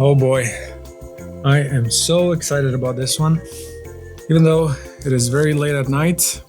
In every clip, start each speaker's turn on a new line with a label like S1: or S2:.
S1: Oh boy, I am so excited about this one. Even though it is very late at night,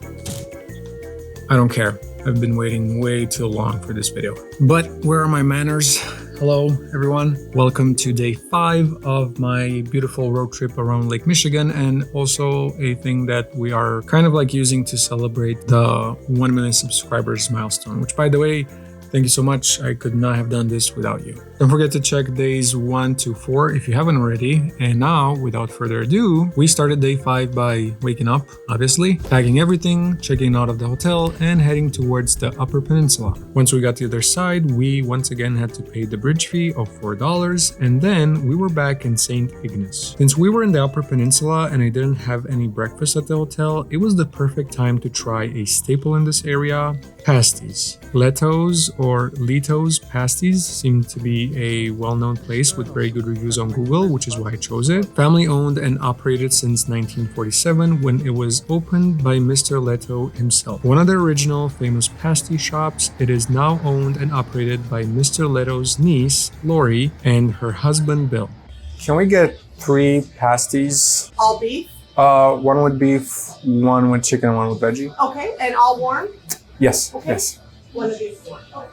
S1: I don't care. I've been waiting way too long for this video. But where are my manners? Hello everyone, welcome to day 5 of my beautiful road trip around Lake Michigan, and also a thing that we are kind of like using to celebrate the 1 million subscribers milestone, which by the way, thank you so much. I could not have done this without you. Don't forget to check days 1 to 4 if you haven't already. And now, without further ado, we started day 5 by waking up, obviously, packing everything, checking out of the hotel, and heading towards the Upper Peninsula. Once we got to the other side, we once again had to pay the bridge fee of $4, and then we were back in St. Ignace. Since we were in the Upper Peninsula and I didn't have any breakfast at the hotel, it was the perfect time to try a staple in this area, pasties. Leto's or Leto's pasties seem to be a well-known place with very good reviews on Google, which is why I chose it. Family owned and operated since 1947 when it was opened by Mr. Leto himself. One of the original famous pasty shops, it is now owned and operated by Mr. Leto's niece, Lori, and her husband, Bill.
S2: Can we get 3 pasties?
S3: All beef?
S2: One with beef, one with chicken, and one with veggie.
S3: Okay, and all warm?
S2: Yes,
S3: Okay.
S2: yes.
S3: One of these warm. Okay.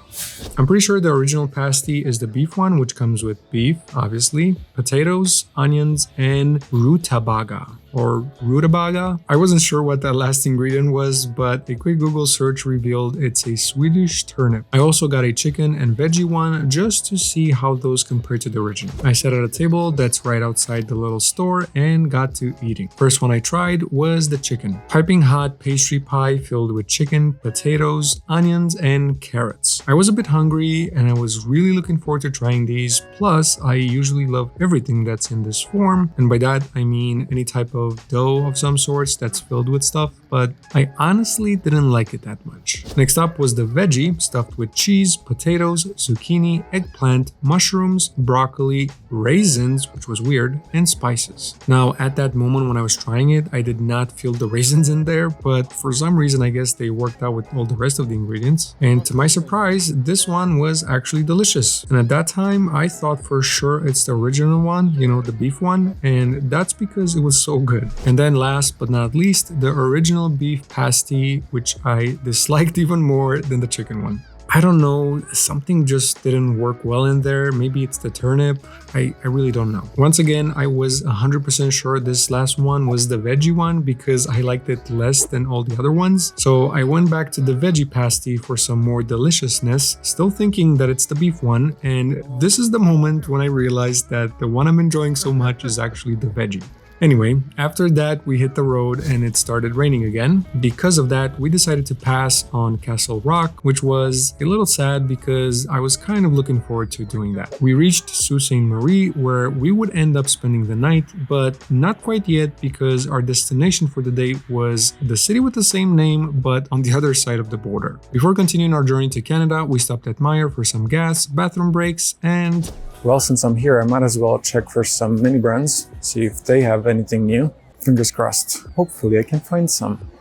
S1: I'm pretty sure the original pasty is the beef one, which comes with beef, obviously, potatoes, onions, and rutabaga or rutabaga. I wasn't sure what that last ingredient was, but a quick Google search revealed it's a Swedish turnip. I also got a chicken and veggie one just to see how those compare to the original. I sat at a table that's right outside the little store and got to eating. First one I tried was the chicken. Piping hot pastry pie filled with chicken, potatoes, onions, and carrots. I was a bit hungry and I was really looking forward to trying these. Plus, I usually love everything that's in this form, and by that I mean any type of dough of some sorts that's filled with stuff, but I honestly didn't like it that much. Next up was the veggie, stuffed with cheese, potatoes, zucchini, eggplant, mushrooms, broccoli, raisins, which was weird, and spices. Now, at that moment when I was trying it, I did not feel the raisins in there, but for some reason I guess they worked out with all the rest of the ingredients, and to my surprise, this one was actually delicious. And at that time, I thought for sure it's the original one, you know, the beef one, and that's because it was so good. And then last but not least, the original beef pasty, which I disliked even more than the chicken one. I don't know, something just didn't work well in there. Maybe it's the turnip. I really don't know. Once again, I was 100% sure this last one was the veggie one because I liked it less than all the other ones. So I went back to the veggie pasty for some more deliciousness, still thinking that it's the beef one. And this is the moment when I realized that the one I'm enjoying so much is actually the veggie. Anyway, after that we hit the road and it started raining again. Because of that, we decided to pass on Castle Rock, which was a little sad because I was kind of looking forward to doing that. We reached Sault Ste. Marie where we would end up spending the night, but not quite yet because our destination for the day was the city with the same name but on the other side of the border. Before continuing our journey to Canada, we stopped at Meijer for some gas, bathroom breaks, and
S2: Well, since I'm here, I might as well check for some mini brands, see if they have anything new. Fingers crossed. Hopefully I can find some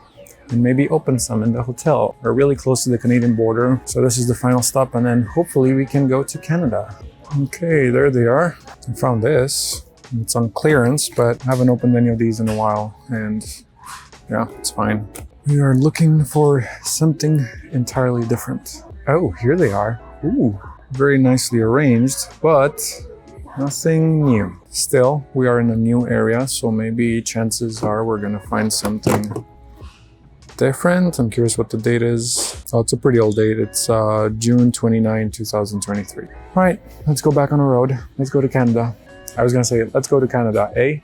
S2: and maybe open some in the hotel. We're really close to the Canadian border, so this is the final stop, and then hopefully we can go to Canada. Okay, there they are. I found this. It's on clearance, but I haven't opened any of these in a while, and yeah, it's fine. We are looking for something entirely different. Oh, here they are. Ooh. Very nicely arranged, but nothing new. Still, we are in a new area, so maybe chances are we're gonna find something different. I'm curious what the date is. Oh, it's a pretty old date. It's June 29, 2023. All right, let's go back on the road. Let's go to Canada. I was gonna say, let's go to Canada, eh?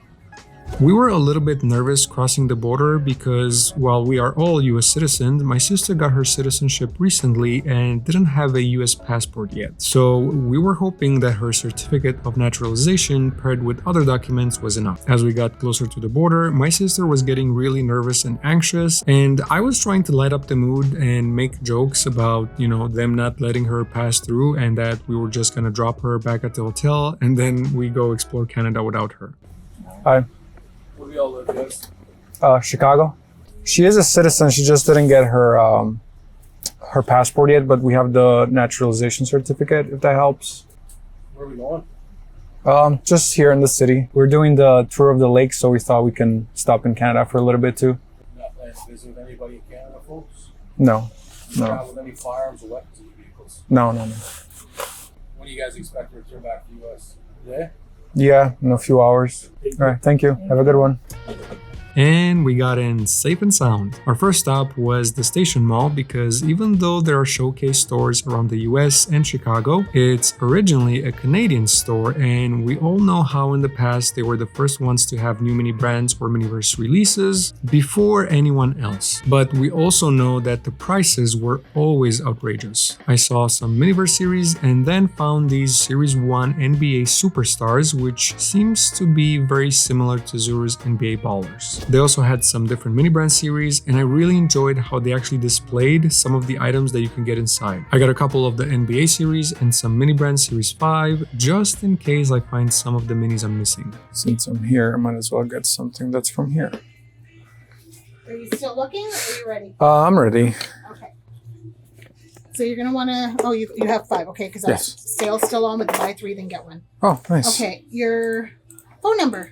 S1: we were a little bit nervous crossing the border because while we are all US citizens, my sister got her citizenship recently and didn't have a US passport yet. So we were hoping that her certificate of naturalization paired with other documents was enough. As we got closer to the border, my sister was getting really nervous and anxious, and I was trying to light up the mood and make jokes about, them not letting her pass through and that we were just gonna drop her back at the hotel and then we go explore Canada without her.
S2: Hi.
S4: Where do y'all live, guys?
S2: Chicago. She is a citizen. She just didn't get her her passport yet, but we have the naturalization certificate, if that helps.
S4: Where are we going?
S2: Just here in the city. We're doing the tour of the lake, so we thought we can stop in Canada for a little bit too.
S4: Not planning to visit with anybody in Canada, folks?
S2: No,
S4: Not
S2: no,
S4: with any firearms or weapons in the vehicles?
S2: no.
S4: When do you guys expect to return back to the U.S.? Yeah?
S2: Yeah, in a few hours. All right, thank you. Have a good one.
S1: And we got in safe and sound. Our first stop was the Station Mall because even though there are showcase stores around the US and Chicago, it's originally a Canadian store, and we all know how in the past they were the first ones to have new mini brands or miniverse releases before anyone else. But we also know that the prices were always outrageous. I saw some miniverse series and then found these Series 1 NBA Superstars, which seems to be very similar to Zuru's NBA Ballers. They also had some different mini brand series, and I really enjoyed how they actually displayed some of the items that you can get inside. I got a couple of the NBA series and some mini brand series 5, just in case I find some of the minis I'm missing.
S2: Since I'm here, I might as well get something that's from here.
S3: Are you still looking or are you ready?
S2: I'm ready.
S3: Okay. So you're going to want to, you have 5, okay, because
S2: Yes.
S3: sale's still on with the buy 3, then get 1.
S2: Oh, nice.
S3: Okay, your phone number.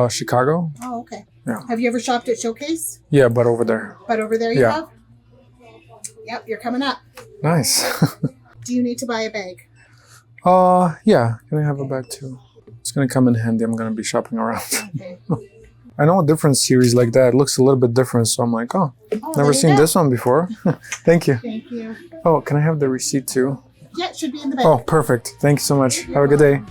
S2: Chicago?
S3: Oh, okay.
S2: Yeah.
S3: Have you ever shopped at Showcase?
S2: Yeah, but over there.
S3: But over there you
S2: Yeah.
S3: have? Yep, you're coming up.
S2: Nice.
S3: Do you need to buy a bag?
S2: Yeah. Can I have a bag too? It's gonna come in handy. I'm gonna be shopping around.
S3: Okay.
S2: I know a different series like that. It looks a little bit different, so I'm like,
S3: Oh,
S2: never
S3: there you
S2: seen
S3: go.
S2: this one before. Thank you.
S3: Thank you.
S2: Oh, can I have the receipt too?
S3: Yeah, it should be in the bag.
S2: Oh, perfect. Thank you so much. Have a good day.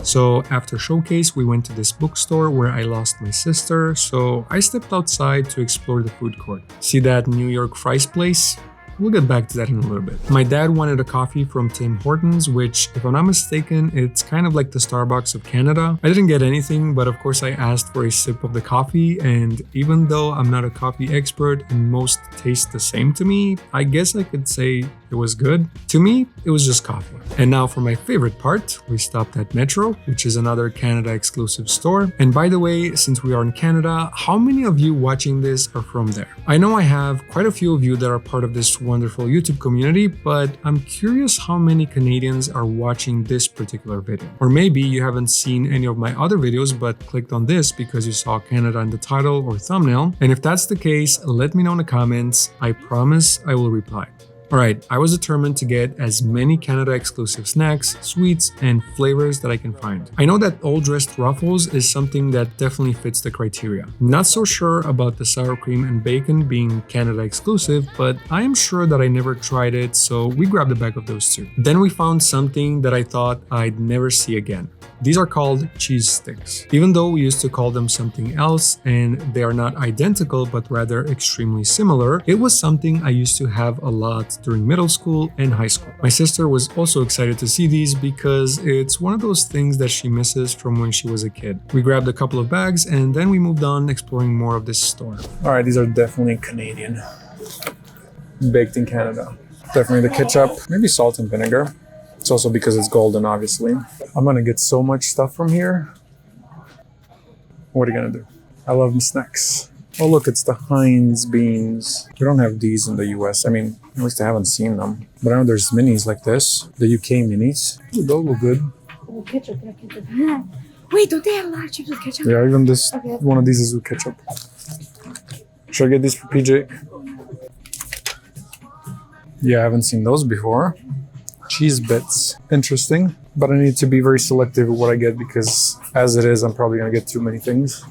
S1: So after Showcase, we went to this bookstore where I lost my sister, so I stepped outside to explore the food court. See that New York fries place? We'll get back to that in a little bit. My dad wanted a coffee from Tim Hortons, which, if I'm not mistaken, it's kind of like the Starbucks of Canada. I didn't get anything, but of course I asked for a sip of the coffee, and even though I'm not a coffee expert and most taste the same to me, I guess I could say it was good. To me, it was just coffee. And now for my favorite part, we stopped at Metro, which is another Canada exclusive store. And by the way, since we are in Canada, how many of you watching this are from there? I know I have quite a few of you that are part of this wonderful YouTube community, but I'm curious how many Canadians are watching this particular video. Or maybe you haven't seen any of my other videos but clicked on this because you saw Canada in the title or thumbnail. And if that's the case, let me know in the comments. I promise I will reply. Alright, I was determined to get as many Canada exclusive snacks, sweets, and flavors that I can find. I know that all dressed ruffles is something that definitely fits the criteria. Not so sure about the sour cream and bacon being Canada exclusive, but I am sure that I never tried it, so we grabbed a bag of those too. Then we found something that I thought I'd never see again. These are called cheese sticks. Even though we used to call them something else and they are not identical but rather extremely similar, it was something I used to have a lot during middle school and high school. My sister was also excited to see these because it's one of those things that she misses from when she was a kid. We grabbed a couple of bags and then we moved on exploring more of this store.
S2: All right, these are definitely Canadian. Baked in Canada. Definitely the ketchup, maybe salt and vinegar. It's also because it's golden, obviously. I'm gonna get so much stuff from here. What are you gonna do? I love snacks. Oh look, it's the Heinz beans. We don't have these in the US. I mean, at least I haven't seen them. But I know there's minis like this. The UK minis. Ooh, those look good.
S3: Oh, ketchup, ketchup. Wait, don't they have a lot of chips with ketchup?
S2: Yeah, even this,
S3: Okay.
S2: one of these is with ketchup. Should I get these for PJ? Yeah, I haven't seen those before. Cheese bits. Interesting. But I need to be very selective with what I get because as it is, I'm probably gonna get too many things.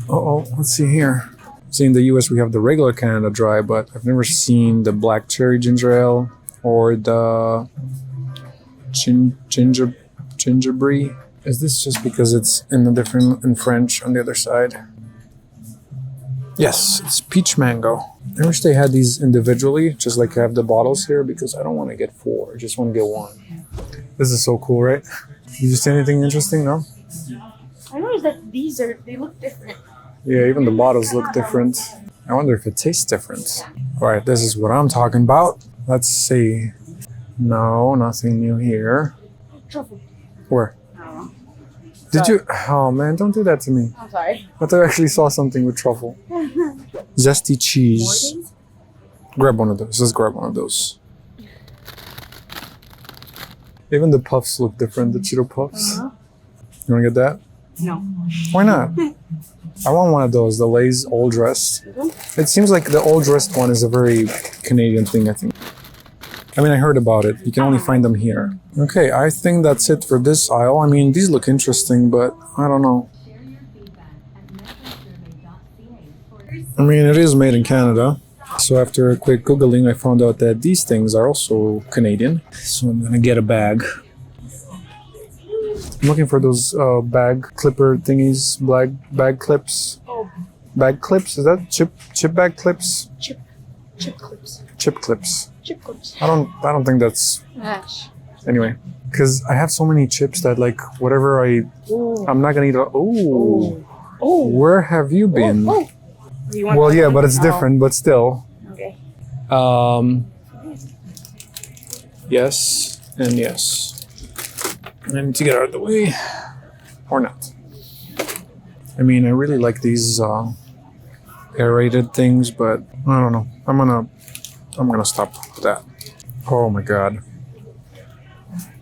S2: Uh-oh, let's see here. See, in the US, we have the regular Canada Dry, but I've never seen the black cherry ginger ale or the gingerbread. Is this just because it's in French on the other side? Yes, it's peach mango. I wish they had these individually, just like I have the bottles here, because I don't want to get 4. I just want to get 1. This is so cool, right? Did you see anything interesting? No?
S3: I noticed that they look different.
S2: Yeah, even the bottles look different. I wonder if it tastes different. All right, this is what I'm talking about. Let's see. No, nothing new here.
S3: Truffle.
S2: Where?
S3: I don't know.
S2: Did you? Oh man, don't do that to me.
S3: I'm sorry.
S2: I thought I actually saw something with truffle. Zesty cheese. Grab one of those. Let's grab one of those. Even the puffs look different, the Cheeto puffs. You want to get that?
S3: No.
S2: Why not? I want one of those, the Lay's all dressed. It seems like the all dressed one is a very Canadian thing, I think. I mean, I heard about it. You can only find them here. Okay, I think that's it for this aisle. I mean, these look interesting, but I don't know. I mean, it is made in Canada. So after a quick Googling, I found out that these things are also Canadian. So I'm gonna get a bag. I'm looking for those bag clipper thingies, bag clips.
S3: Oh.
S2: Bag clips? Is that chip bag clips?
S3: Chip clips.
S2: Chip clips.
S3: Chip clips.
S2: I don't think that's
S3: Ash.
S2: anyway. Because I have so many chips that like whatever I'm not gonna eat.
S3: Oh.
S2: Where have you been?
S3: Oh. You want
S2: Well,
S3: that
S2: yeah,
S3: one?
S2: but it's different. But still.
S3: Okay.
S2: Yes and yes. I need to get out of the way, or not. I mean, I really like these aerated things, but I don't know. I'm gonna stop with that. Oh my god,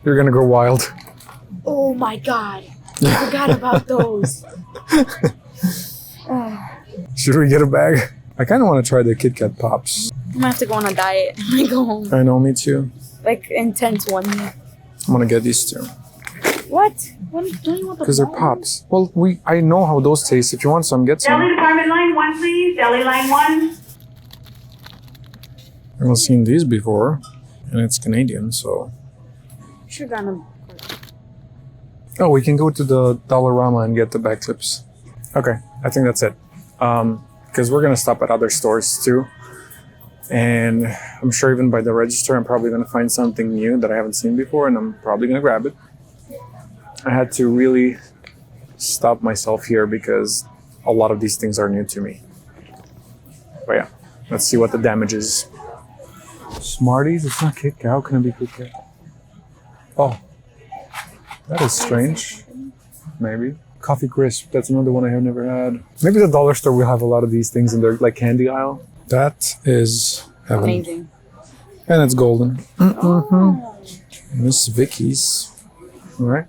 S2: you're gonna go wild.
S3: Oh my god. I forgot about those.
S2: Should we get a bag? I kind of want to try the Kit Kat Pops.
S3: I'm gonna have to go on a diet when I go home.
S2: I know, me too.
S3: Like intense one.
S2: I'm gonna get these two.
S3: What? Don't you want the
S2: Because they're Pops. Well, I know how those taste. If you want some, get some.
S5: Deli department line 1, please. Deli line 1.
S2: I haven't seen these before, and it's Canadian, so.
S3: Should have gone.
S2: Oh, we can go to the Dollarama and get the bag clips. Okay, I think that's it. Because we're gonna stop at other stores too. And I'm sure even by the register, I'm probably gonna find something new that I haven't seen before, and I'm probably gonna grab it. I had to really stop myself here because a lot of these things are new to me. But yeah, let's see what the damage is. Smarties? It's not Kit Kat. How can it be Kit Kat? Oh, that is strange. Maybe. Coffee Crisp. That's another one I have never had. Maybe the dollar store will have a lot of these things in their like candy aisle. That is heaven.
S3: Amazing.
S2: And it's golden. Miss Vicky's. All right.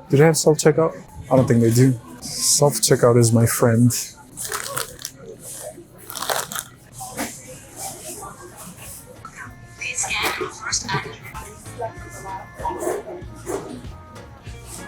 S2: Do they have self-checkout? I don't think they do. Self-checkout is my friend.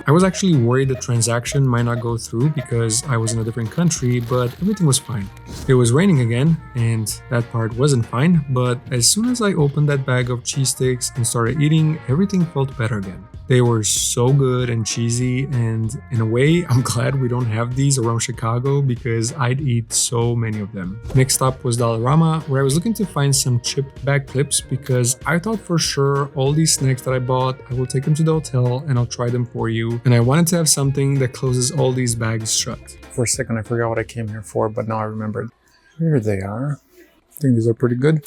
S1: I was actually worried the transaction might not go through because I was in a different country, but everything was fine. It was raining again, and that part wasn't fine, but as soon as I opened that bag of cheese sticks and started eating, everything felt better again. They were so good and cheesy, and in a way, I'm glad we don't have these around Chicago because I'd eat so many of them. Next up was Dollarama, where I was looking to find some chip bag clips because I thought for sure all these snacks that I bought, I will take them to the hotel and I'll try them for you. And I wanted to have something that closes all these bags shut.
S2: For a second, I forgot what I came here for, but now I remembered. Here they are. I think these are pretty good.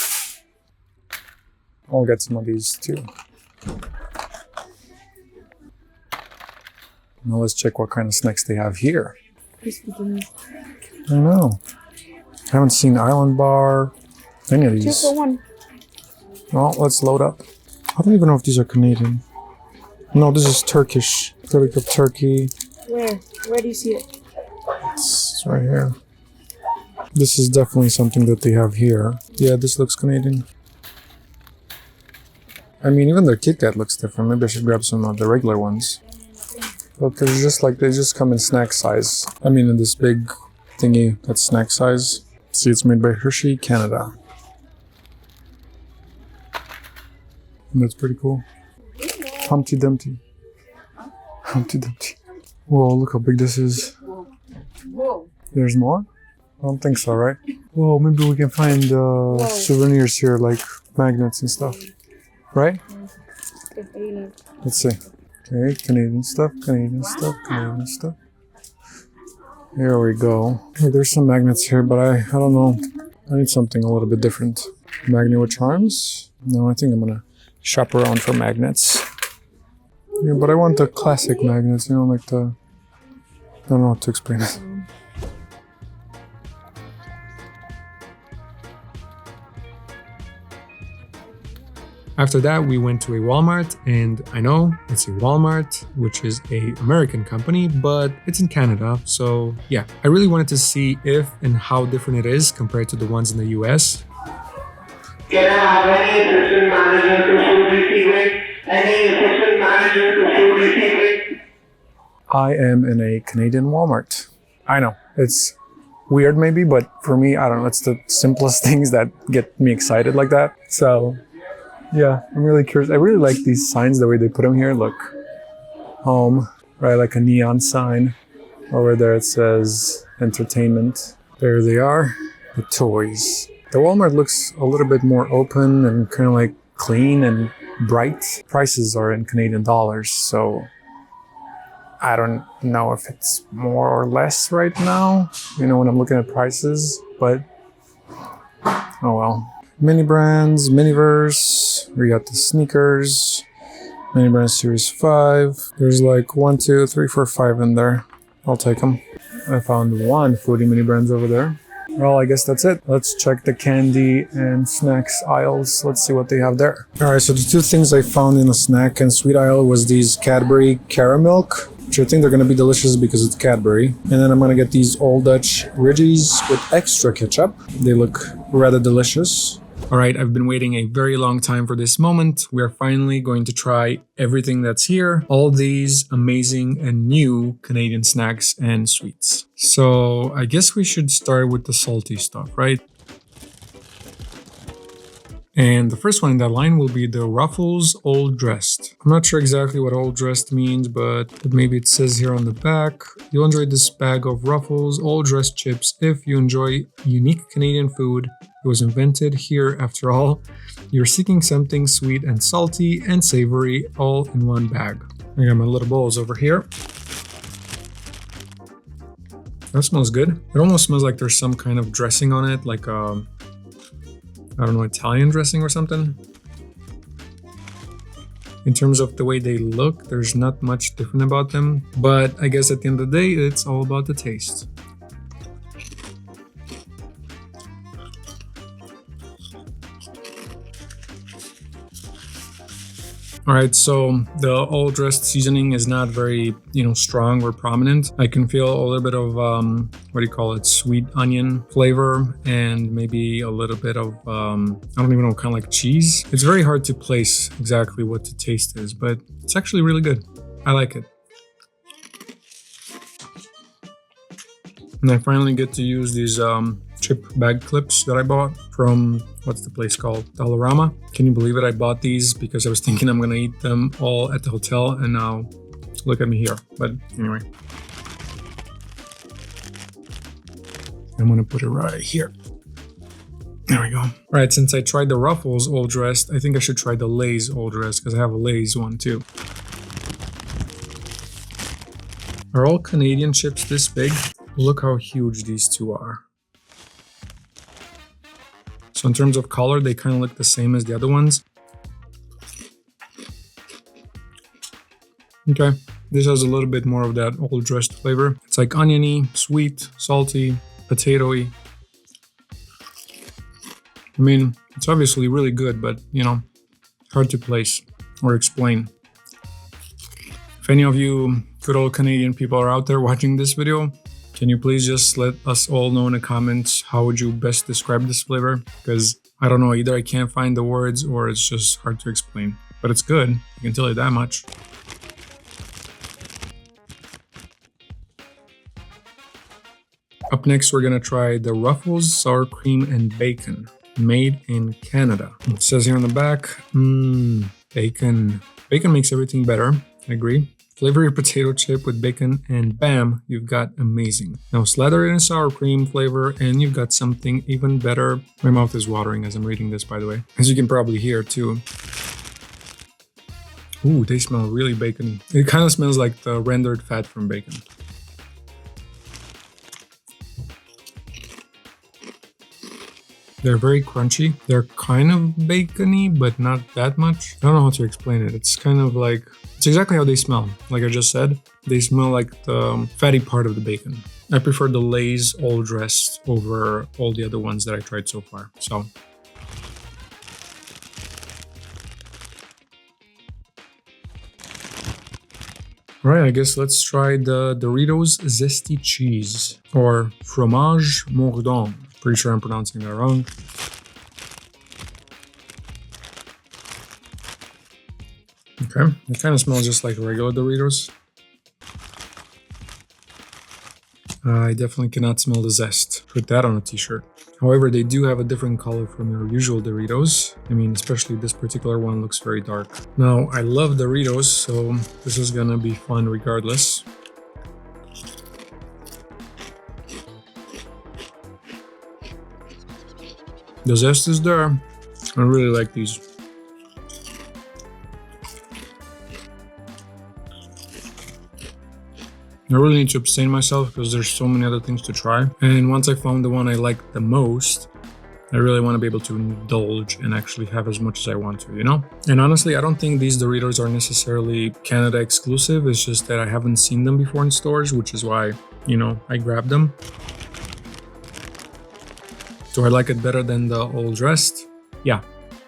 S2: I'll get some of these too. Now let's check what kind of snacks they have here. I know. Haven't seen Island Bar, any of these.
S3: 2 for 1.
S2: Well, let's load up. I don't even know if these are Canadian. No, this is Turkish. Republic of Turkey.
S3: Where? Where do you see it?
S2: It's right here. This is definitely something that they have here. Yeah, this looks Canadian. I mean, even their Kit Kat looks different. Maybe I should grab some of the regular ones. But they're just like, they just come in snack size. I mean, in this big thingy that's snack size. See, it's made by Hershey, Canada. And that's pretty cool. Humpty Dumpty. Humpty Dumpty. Whoa, look how big this is.
S3: Whoa.
S2: There's more? I don't think so, right? Whoa, maybe we can find souvenirs here, like magnets and stuff. Right? Let's see. Okay, Canadian stuff, Canadian stuff, Canadian stuff. Here we go. Hey, there's some magnets here, but I don't know. I need something a little bit different. Magnet with charms? No, I think I'm gonna shop around for magnets. Yeah, but I want the classic magnets, you know, like the... I don't know how to explain it.
S1: After that, we went to a Walmart, and I know it's a Walmart, which is an American company, but it's in Canada. So yeah, I really wanted to see if and how different it is compared to the ones in the US.
S6: Can I have any assistant manager to food receiving? Any assistant manager to food receiving?
S2: I am in a Canadian Walmart. I know, it's weird maybe, but for me, I don't know, it's the simplest things that get me excited like that. So yeah, I'm really curious. I really like these signs, the way they put them here. Look, home, right? Like a neon sign. Over there it says entertainment. There they are, the toys. The Walmart looks a little bit more open and kind of like clean and bright. Prices are in Canadian dollars, so I don't know if it's more or less right now, you know, when I'm looking at prices, but oh well. Mini brands, Miniverse, we got the sneakers, Mini Brand Series 5. There's like 1, 2, 3, 4, 5 in there. I'll take them. I found one Foodie Mini Brands over there. Well, I guess that's it. Let's check the candy and snacks aisles. Let's see what they have there. All right, so the two things I found in the snack and sweet aisle was these Cadbury Caramilk, which I think they're gonna be delicious because it's Cadbury. And then I'm gonna get these Old Dutch Ridgies with extra ketchup. They look rather delicious. All right, I've been waiting a very long time for this moment. We are finally going to try everything that's here. All these amazing and new Canadian snacks and sweets. So I guess we should start with the salty stuff, right? And the first one in that line will be the Ruffles Old Dressed. I'm not sure exactly what Old Dressed means, but maybe it says here on the back. You'll enjoy this bag of Ruffles Old Dressed chips if you enjoy unique Canadian food. It was invented here after all. You're seeking something sweet and salty and savory all in one bag. I got my little bowls over here. That smells good. It almost smells like there's some kind of dressing on it, like I don't know, Italian dressing or something. In terms of the way they look, there's not much different about them, but I guess at the end of the day, it's all about the taste. All right, so the all dressed seasoning is not very, strong or prominent. I can feel a little bit of, sweet onion flavor and maybe a little bit of, I don't even know, kind of like cheese. It's very hard to place exactly what the taste is, but it's actually really good. I like it. And I finally get to use these chip bag clips that I bought from, what's the place called? Dollarama. Can you believe it? I bought these because I was thinking I'm gonna eat them all at the hotel, and now look at me here. But anyway, I'm gonna put it right here. There we go. All right, since I tried the Ruffles Old Dressed, I think I should try the Lay's Old Dressed because I have a Lay's one too. Are all Canadian chips this big? Look how huge these two are. So in terms of color, they kind of look the same as the other ones. Okay, this has a little bit more of that old dressed flavor. It's like oniony, sweet, salty, potatoey. I mean, it's obviously really good, but hard to place or explain. If any of you good old Canadian people are out there watching this video, can you please just let us all know in the comments how would you best describe this flavor? Because I don't know, either I can't find the words or it's just hard to explain. But it's good, I can tell you that much. Up next, we're gonna try the Ruffles Sour Cream and Bacon, made in Canada. It says here on the back, bacon. Bacon makes everything better, I agree. Flavor your potato chip with bacon and bam, you've got amazing. Now slather it in sour cream flavor and you've got something even better. My mouth is watering as I'm reading this, by the way. As you can probably hear too. Ooh, they smell really bacony. It kind of smells like the rendered fat from bacon. They're very crunchy. They're kind of bacony, but not that much. I don't know how to explain it. It's kind of like, it's exactly how they smell. Like I just said, they smell like the fatty part of the bacon. I prefer the Lay's All Dressed over all the other ones that I tried so far. So
S1: All right, I guess let's try the Doritos Zesty Cheese, or Fromage Mordant. Pretty sure I'm pronouncing that wrong. Okay, it kind of smells just like regular Doritos. I definitely cannot smell the zest. Put that on a t-shirt. However, they do have a different color from your usual Doritos. I mean, especially this particular one looks very dark. Now, I love Doritos, so this is gonna be fun regardless. The zest is there. I really like these. I really need to abstain myself because there's so many other things to try. And once I found the one I like the most, I really want to be able to indulge and actually have as much as I want to, you know? And honestly, I don't think these Doritos are necessarily Canada exclusive. It's just that I haven't seen them before in stores, which is why, you know, I grabbed them. Do I like it better than the old rest? Yeah.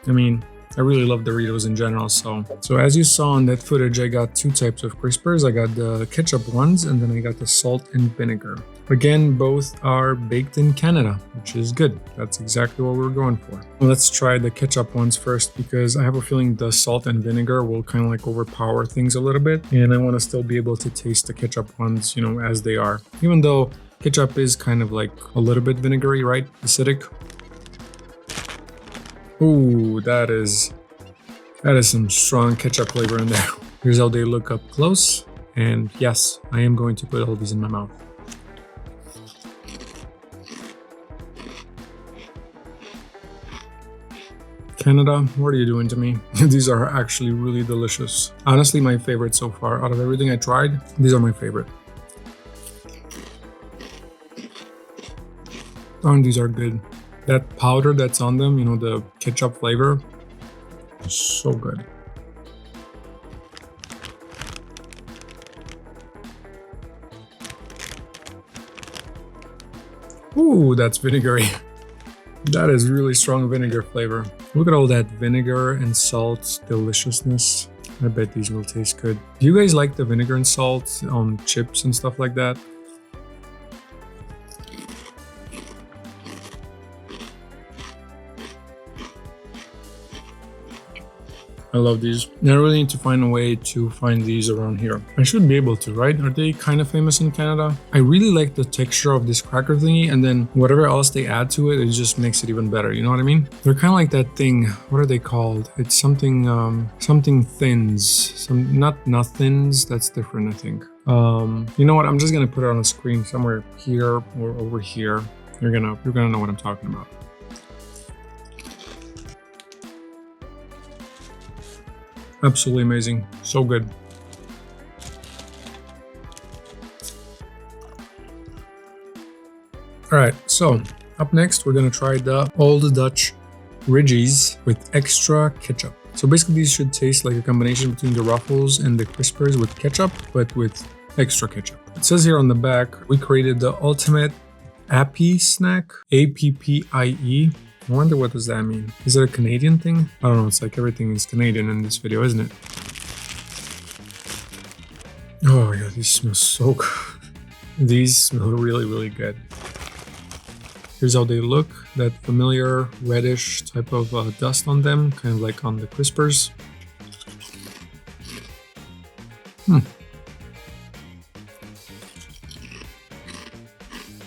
S1: I mean, I really love Doritos in general, so as you saw in that footage, I got two types of crispers. I got the ketchup ones, and then I got the salt and vinegar. Again, both are baked in Canada, which is good. That's exactly what we're going for. Let's try the ketchup ones first, because I have a feeling the salt and vinegar will kind of like overpower things a little bit, and I want to still be able to taste the ketchup ones, you know, as they are. Even though ketchup is kind of like a little bit vinegary, right? Acidic. Ooh, that is some strong ketchup flavor in there. Here's how they look up close. And yes, I am going to put all these in my mouth. Canada, what are you doing to me? These are actually really delicious. Honestly, my favorite so far. Out of everything I tried, these are my favorite. Oh, and these are good. That powder that's on them, you know, the ketchup flavor, so good. Ooh, that's vinegary. That is really strong vinegar flavor. Look at all that vinegar and salt deliciousness. I bet these will taste good. Do you guys like the vinegar and salt on chips and stuff like that? I love these. I really need to find a way to find these around here. I should be able to, right? Are they kind of famous in Canada? I really like the texture of this cracker thingy, and then whatever else they add to it, it just makes it even better. You know what I mean? They're kind of like that thing. What are they called? It's something, something thins. Not thins. That's different, I think. You know what? I'm just gonna put it on the screen somewhere here or over here. You're gonna know what I'm talking about. Absolutely amazing. So good. All right, so up next, we're gonna try the Old Dutch Ridgies with extra ketchup. So basically these should taste like a combination between the Ruffles and the Crispers with ketchup, but with extra ketchup. It says here on the back, we created the ultimate Appie snack, A-P-P-I-E. I wonder what does that mean? Is it a Canadian thing? I don't know, it's like everything is Canadian in this video, isn't it? Oh yeah, these smell so good. These smell really, really good. Here's how they look. That familiar reddish type of dust on them, kind of like on the Crispers.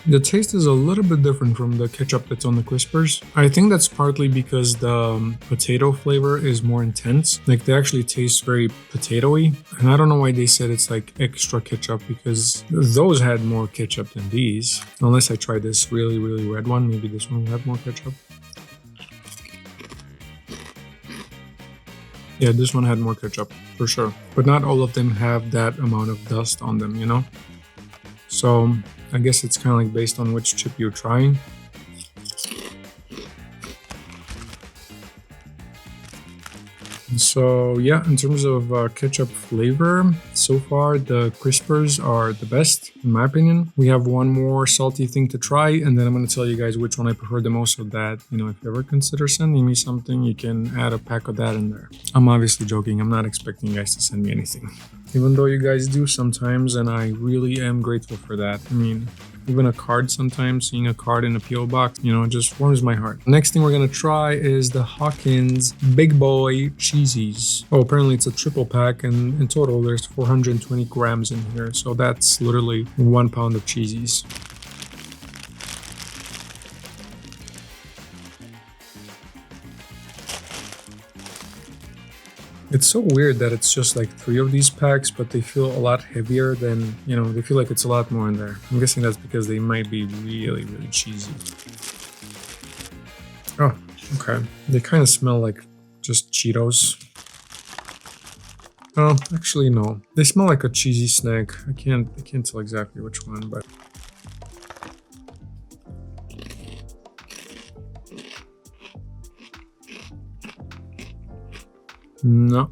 S1: The taste is a little bit different from the ketchup that's on the Crispers. I think that's partly because the potato flavor is more intense. Like they actually taste very potatoey. And I don't know why they said it's like extra ketchup, because those had more ketchup than these. Unless I try this really, really red one. Maybe this one will have more ketchup. Yeah, this one had more ketchup for sure. But not all of them have that amount of dust on them, you know? So I guess it's kind of like based on which chip you're trying. So yeah, in terms of ketchup flavor, so far the crispers are the best in my opinion. We have one more salty thing to try, and then I'm going to tell you guys which one I prefer the most. So that, you know, if you ever consider sending me something, you can add a pack of that in there. I'm obviously joking. I'm not expecting you guys to send me anything, even though you guys do sometimes, and I really am grateful for that. I mean, even a card sometimes, seeing a card in a P.O. box, you know, it just warms my heart. Next thing we're gonna try is the Hawkins Big Boy Cheesies. Oh, apparently it's a triple pack, and in total there's 420 grams in here. So that's literally 1 pound of cheesies. It's so weird that it's just like 3 of these packs, but they feel a lot heavier than, you know, they feel like it's a lot more in there. I'm guessing that's because they might be really, really cheesy. Oh, okay. They kind of smell like just Cheetos. Oh, actually no. They smell like a cheesy snack. I can't tell exactly which one, but no.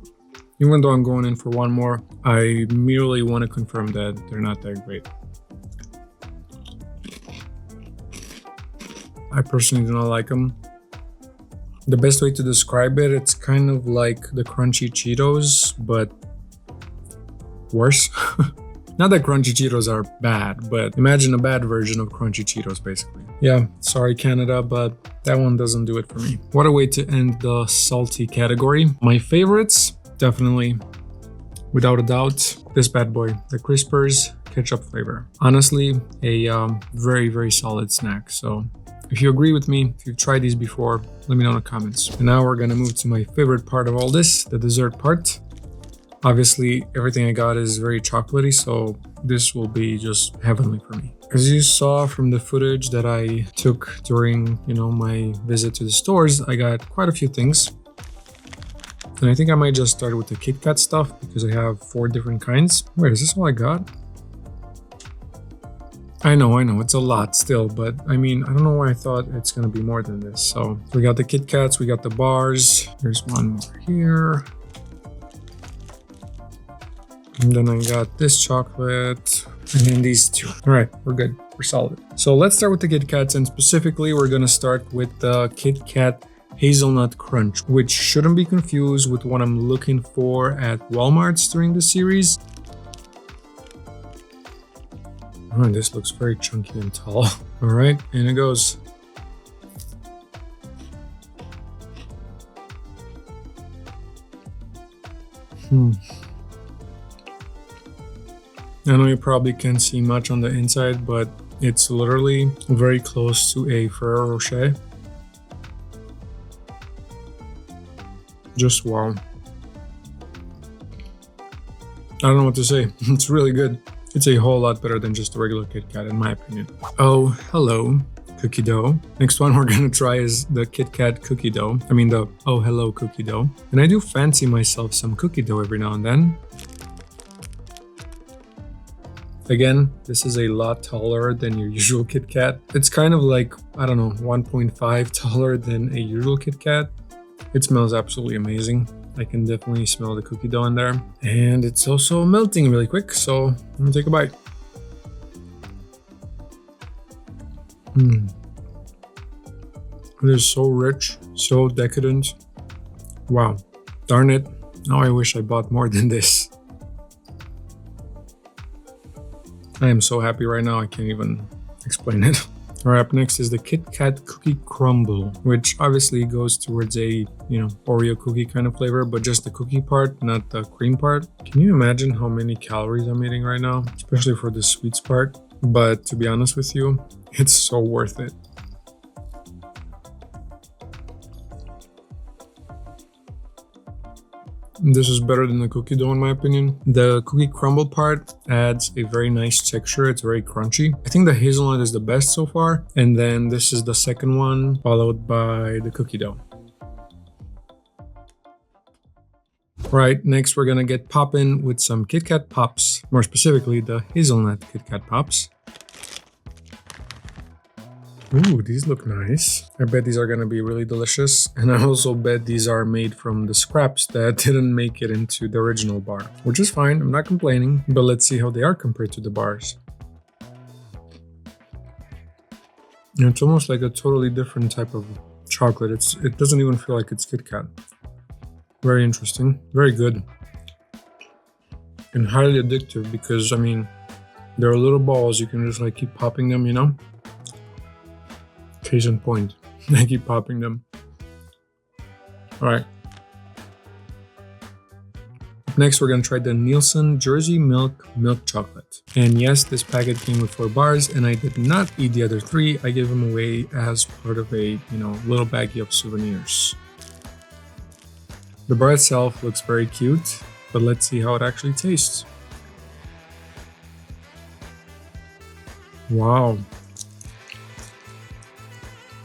S1: Even though I'm going in for one more, I merely want to confirm that they're not that great. I personally do not like them. The best way to describe it, it's kind of like the crunchy Cheetos, but worse. Not that crunchy Cheetos are bad, but imagine a bad version of crunchy Cheetos, basically. Yeah, sorry Canada, but that one doesn't do it for me. What a way to end the salty category. My favorites, definitely, without a doubt, this bad boy, the Crispers ketchup flavor. Honestly, a very, very solid snack. So if you agree with me, if you've tried these before, let me know in the comments. And now we're gonna move to my favorite part of all this, the dessert part. Obviously, everything I got is very chocolatey, so this will be just heavenly for me. As you saw from the footage that I took during, you know, my visit to the stores, I got quite a few things. And I think I might just start with the Kit Kat stuff because I have 4 different kinds. Wait, is this all I got? I know, it's a lot still, but I mean, I don't know why I thought it's gonna be more than this. So we got the Kit Kats, we got the bars. There's one more here. And then I got this chocolate, and then these 2. All right, we're good, we're solid. So let's start with the Kit Kats, and specifically, we're gonna start with the Kit Kat Hazelnut Crunch, which shouldn't be confused with what I'm looking for at Walmart's during the series. Oh, this looks very chunky and tall. All right, and it goes. I know you probably can't see much on the inside, but it's literally very close to a Ferrero Rocher. Just wow. I don't know what to say. It's really good. It's a whole lot better than just a regular Kit Kat in my opinion. Oh, hello, cookie dough. Next one we're gonna try is the Kit Kat cookie dough. I mean the oh hello cookie dough. And I do fancy myself some cookie dough every now and then. Again, this is a lot taller than your usual Kit Kat. It's kind of like, I don't know, 1.5 taller than a usual Kit Kat. It smells absolutely amazing. I can definitely smell the cookie dough in there. And it's also melting really quick, so I'm gonna take a bite. It is so rich, so decadent. Wow, darn it. Now I wish I bought more than this. I am so happy right now, I can't even explain it. Alright, up next is the Kit Kat Cookie Crumble, which obviously goes towards a, you know, Oreo cookie kind of flavor, but just the cookie part, not the cream part. Can you imagine how many calories I'm eating right now? Especially for the sweets part. But to be honest with you, it's so worth it. This is better than the cookie dough in my opinion. The cookie crumble part adds a very nice texture. It's very crunchy. I think the hazelnut is the best so far. And then this is the second one, followed by the cookie dough. Right, next we're gonna get poppin' with some Kit Kat Pops. More specifically, the hazelnut Kit Kat Pops. Ooh, these look nice. I bet these are gonna be really delicious. And I also bet these are made from the scraps that didn't make it into the original bar, which is fine. I'm not complaining, but let's see how they are compared to the bars. And it's almost like a totally different type of chocolate. It doesn't even feel like it's Kit Kat. Very interesting, very good. And highly addictive because, I mean, they're little balls. You can just like keep popping them, you know? Case in point, I keep popping them. All right. Next, we're gonna try the Nielsen Jersey Milk Chocolate. And yes, this packet came with 4 bars, and I did not eat the other 3. I gave them away as part of a, little baggie of souvenirs. The bar itself looks very cute, but let's see how it actually tastes. Wow.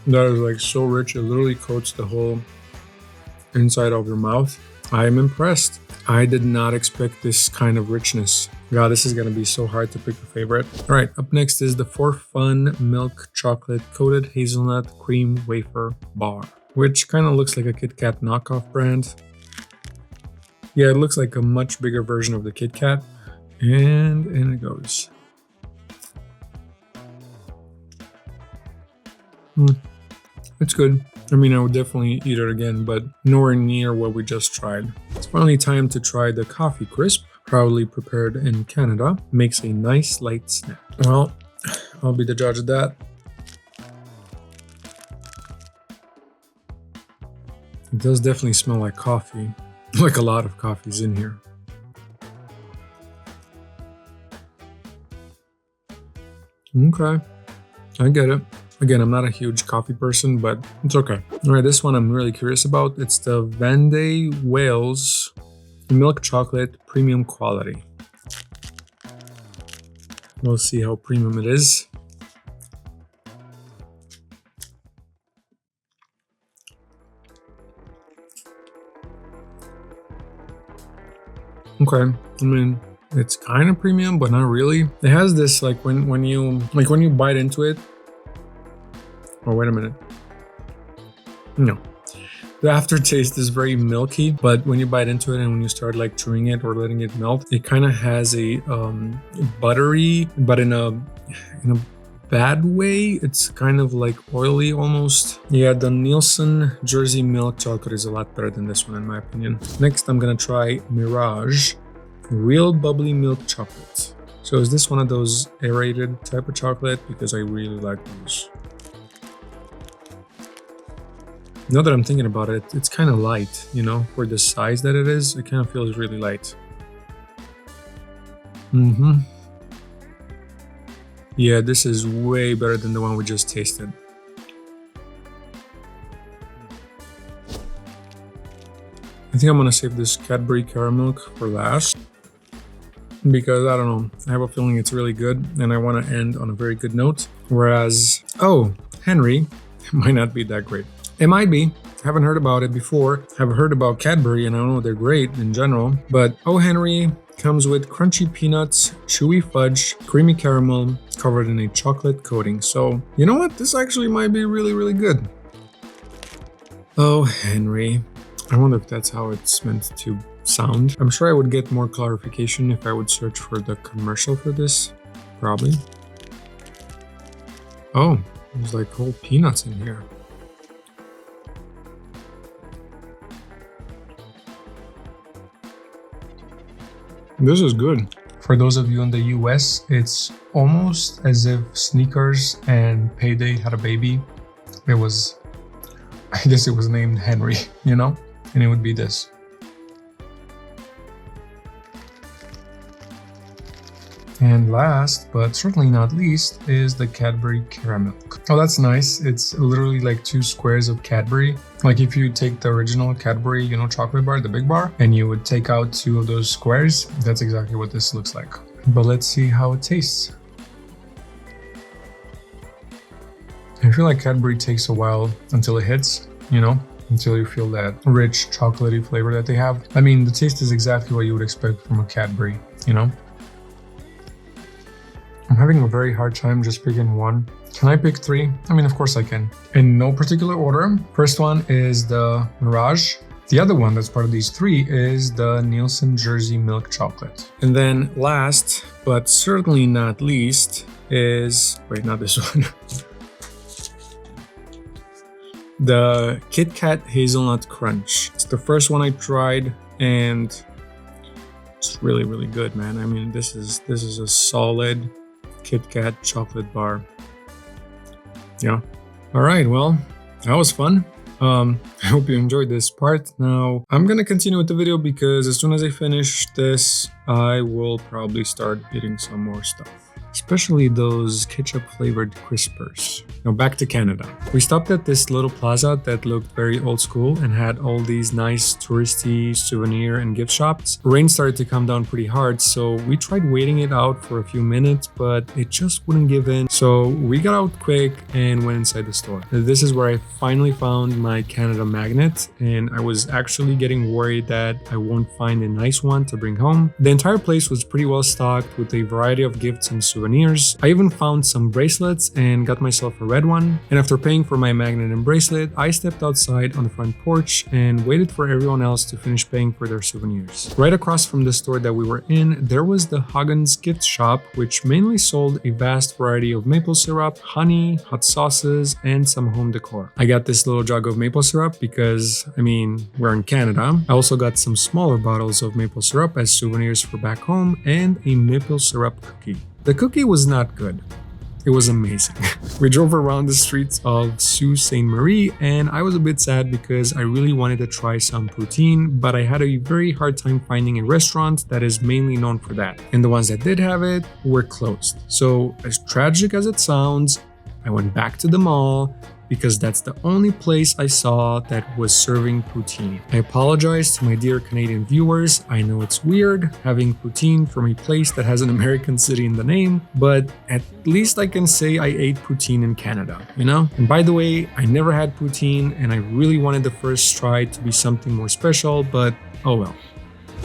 S1: That is like so rich, it literally coats the whole inside of your mouth. I am impressed. I did not expect this kind of richness. God, this is gonna be so hard to pick a favorite. All right, up next is the For Fun Milk Chocolate Coated Hazelnut Cream Wafer Bar, which kind of looks like a Kit Kat knockoff brand. Yeah, it looks like a much bigger version of the Kit Kat. And in it goes. It's good. I mean, I would definitely eat it again, but nowhere near what we just tried. It's finally time to try the Coffee Crisp, proudly prepared in Canada. Makes a nice light snack. Well, I'll be the judge of that. It does definitely smell like coffee, like a lot of coffee's in here. Okay, I get it. Again, I'm not a huge coffee person, but it's okay. All right, this one I'm really curious about. It's the Vendée Wales Milk Chocolate Premium Quality. We'll see how premium it is. Okay, I mean, it's kind of premium, but not really. It has this like when you bite into it. Oh, wait a minute. No. The aftertaste is very milky, but when you bite into it and when you start like chewing it or letting it melt, it kind of has a buttery, but in a bad way. It's kind of like oily almost. Yeah, the Nielsen Jersey Milk Chocolate is a lot better than this one in my opinion. Next, I'm gonna try Mirage Real Bubbly Milk Chocolate. So is this one of those aerated type of chocolate? Because I really like those. Now that I'm thinking about it, it's kind of light, you know, for the size that it is, it kind of feels really light. Yeah, this is way better than the one we just tasted. I think I'm gonna save this Cadbury Caramel for last because I don't know, I have a feeling it's really good and I want to end on a very good note. Whereas, oh, Henry might not be that great. It might be. Haven't heard about it before. Have heard about Cadbury and I know they're great in general. But Oh Henry comes with crunchy peanuts, chewy fudge, creamy caramel, covered in a chocolate coating. So, you know what? This actually might be really, really good. Oh Henry. I wonder if that's how it's meant to sound. I'm sure I would get more clarification if I would search for the commercial for this. Probably. Oh, there's like whole peanuts in here. This is good. For those of you in the US, it's almost as if Sneakers and Payday had a baby. I guess it was named Henry, you know? And it would be this. And last, but certainly not least, is the Cadbury Caramel. Oh, that's nice. It's literally like 2 squares of Cadbury. Like if you take the original Cadbury, you know, chocolate bar, the big bar, and you would take out 2 of those squares, that's exactly what this looks like. But let's see how it tastes. I feel like Cadbury takes a while until it hits, you know, until you feel that rich chocolatey flavor that they have. I mean, the taste is exactly what you would expect from a Cadbury, you know? I'm having a very hard time just picking one. Can I pick three? I mean, of course I can. In no particular order. First one is the Mirage. The other one that's part of these three is the Nielsen Jersey Milk Chocolate. And then last, but certainly not least, is... Wait, not this one. The Kit Kat Hazelnut Crunch. It's the first one I tried, and it's really, really good, man. I mean, this is a solid Kit Kat chocolate bar. Yeah. All right, well, that was fun. I hope you enjoyed this part. Now, I'm gonna continue with the video because as soon as I finish this, I will probably start eating some more stuff. Especially those ketchup flavored crispers. Now back to Canada. We stopped at this little plaza that looked very old school and had all these nice touristy souvenir and gift shops. Rain started to come down pretty hard, so we tried waiting it out for a few minutes, but it just wouldn't give in. So we got out quick and went inside the store. This is where I finally found my Canada magnet, and I was actually getting worried that I won't find a nice one to bring home. The entire place was pretty well stocked with a variety of gifts and souvenirs. I even found some bracelets and got myself a red one. And after paying for my magnet and bracelet, I stepped outside on the front porch and waited for everyone else to finish paying for their souvenirs. Right across from the store that we were in, there was the Huggins gift shop, which mainly sold a vast variety of maple syrup, honey, hot sauces, and some home decor. I got this little jug of maple syrup because, I mean, we're in Canada. I also got some smaller bottles of maple syrup as souvenirs for back home and a maple syrup cookie. The cookie was not good. It was amazing. We drove around the streets of Sault Ste. Marie, and I was a bit sad because I really wanted to try some poutine, but I had a very hard time finding a restaurant that is mainly known for that. And the ones that did have it were closed. So as tragic as it sounds, I went back to the mall because that's the only place I saw that was serving poutine. I apologize to my dear Canadian viewers. I know it's weird having poutine from a place that has an American city in the name, but at least I can say I ate poutine in Canada, you know? And by the way, I never had poutine and I really wanted the first try to be something more special, but oh well.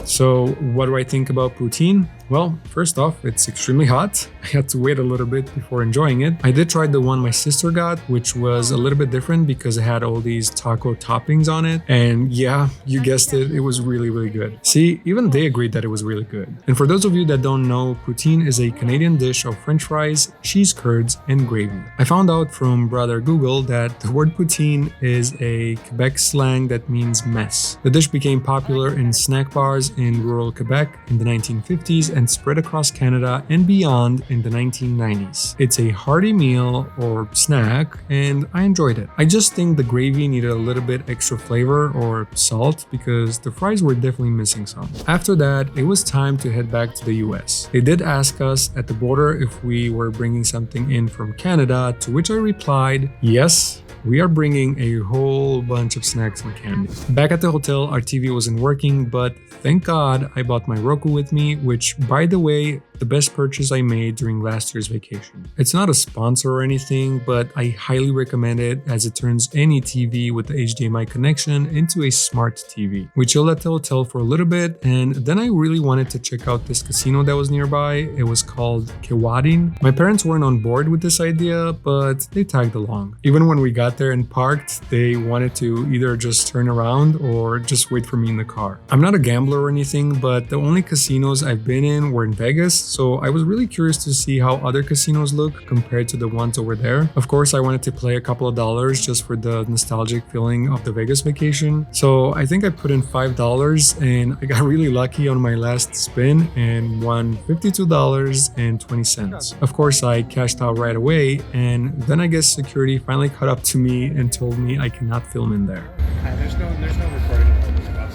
S1: So what do I think about poutine? Well, first off, it's extremely hot. I had to wait a little bit before enjoying it. I did try the one my sister got, which was a little bit different because it had all these taco toppings on it. And yeah, you guessed it, it was really, really good. See, even they agreed that it was really good. And for those of you that don't know, poutine is a Canadian dish of French fries, cheese curds, and gravy. I found out from brother Google that the word poutine is a Quebec slang that means mess. The dish became popular in snack bars in rural Quebec in the 1950s and spread across Canada and beyond in the 1990s. It's a hearty meal or snack, and I enjoyed it. I just think the gravy needed a little bit extra flavor or salt because the fries were definitely missing some. After that, it was time to head back to the US. They did ask us at the border if we were bringing something in from Canada, to which I replied, yes. We are bringing a whole bunch of snacks and candy. Back at the hotel, our TV wasn't working, but thank God I bought my Roku with me, which, by the way, the best purchase I made during last year's vacation. It's not a sponsor or anything, but I highly recommend it as it turns any TV with the HDMI connection into a smart TV. We chilled at the hotel for a little bit, and then I really wanted to check out this casino that was nearby. It was called Kewadin. My parents weren't on board with this idea, but they tagged along. Even when we got there and parked, they wanted to either just turn around or just wait for me in the car. I'm not a gambler or anything, but the only casinos I've been in were in Vegas, so I was really curious to see how other casinos look compared to the ones over there. Of course, I wanted to play a couple of dollars just for the nostalgic feeling of the Vegas vacation. So I think I put in $5 and I got really lucky on my last spin and won $52.20. Of course, I cashed out right away, and then I guess security finally caught up to me and told me I cannot film in there.
S4: There's no recording.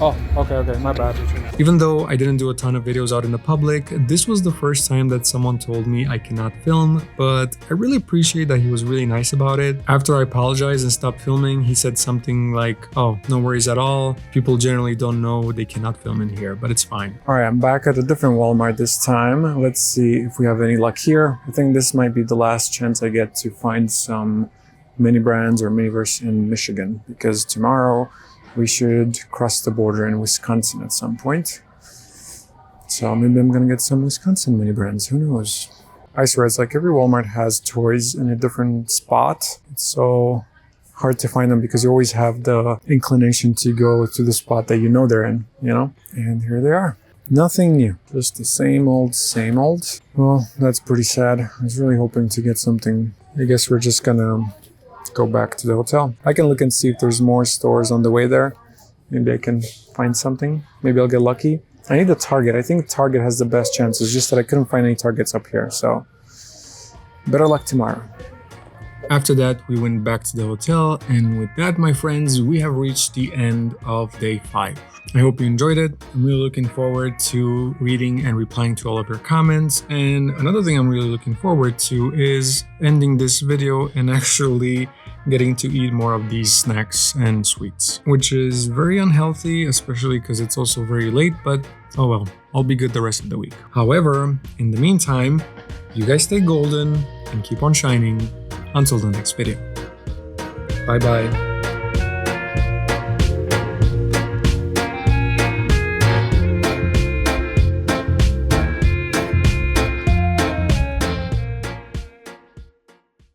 S2: Oh, okay, my bad.
S1: Even though I didn't do a ton of videos out in the public, this was the first time that someone told me I cannot film, but I really appreciate that he was really nice about it. After I apologized and stopped filming, he said something like, oh, no worries at all. People generally don't know they cannot film in here, but it's fine.
S2: All right, I'm back at a different Walmart this time. Let's see if we have any luck here. I think this might be the last chance I get to find some mini brands or Miniverse in Michigan, because tomorrow we should cross the border in Wisconsin at some point. So maybe I'm gonna get some Wisconsin mini brands, who knows? I swear, it's like every Walmart has toys in a different spot. It's so hard to find them because you always have the inclination to go to the spot that you know they're in, you know? And here they are. Nothing new, just the same old, same old. Well, that's pretty sad. I was really hoping to get something. I guess we're just gonna go back to the hotel. I can look and see if there's more stores on the way there. Maybe I can find something. Maybe I'll get lucky. I need a Target. I think Target has the best chances, just that I couldn't find any Targets up here. So better luck tomorrow.
S1: After that, we went back to the hotel, and with that, my friends, we have reached the end of day 5. I hope you enjoyed it. I'm really looking forward to reading and replying to all of your comments. And another thing I'm really looking forward to is ending this video and actually getting to eat more of these snacks and sweets, which is very unhealthy, especially because it's also very late, but oh well, I'll be good the rest of the week. However, in the meantime, you guys stay golden and keep on shining until the next video. Bye bye.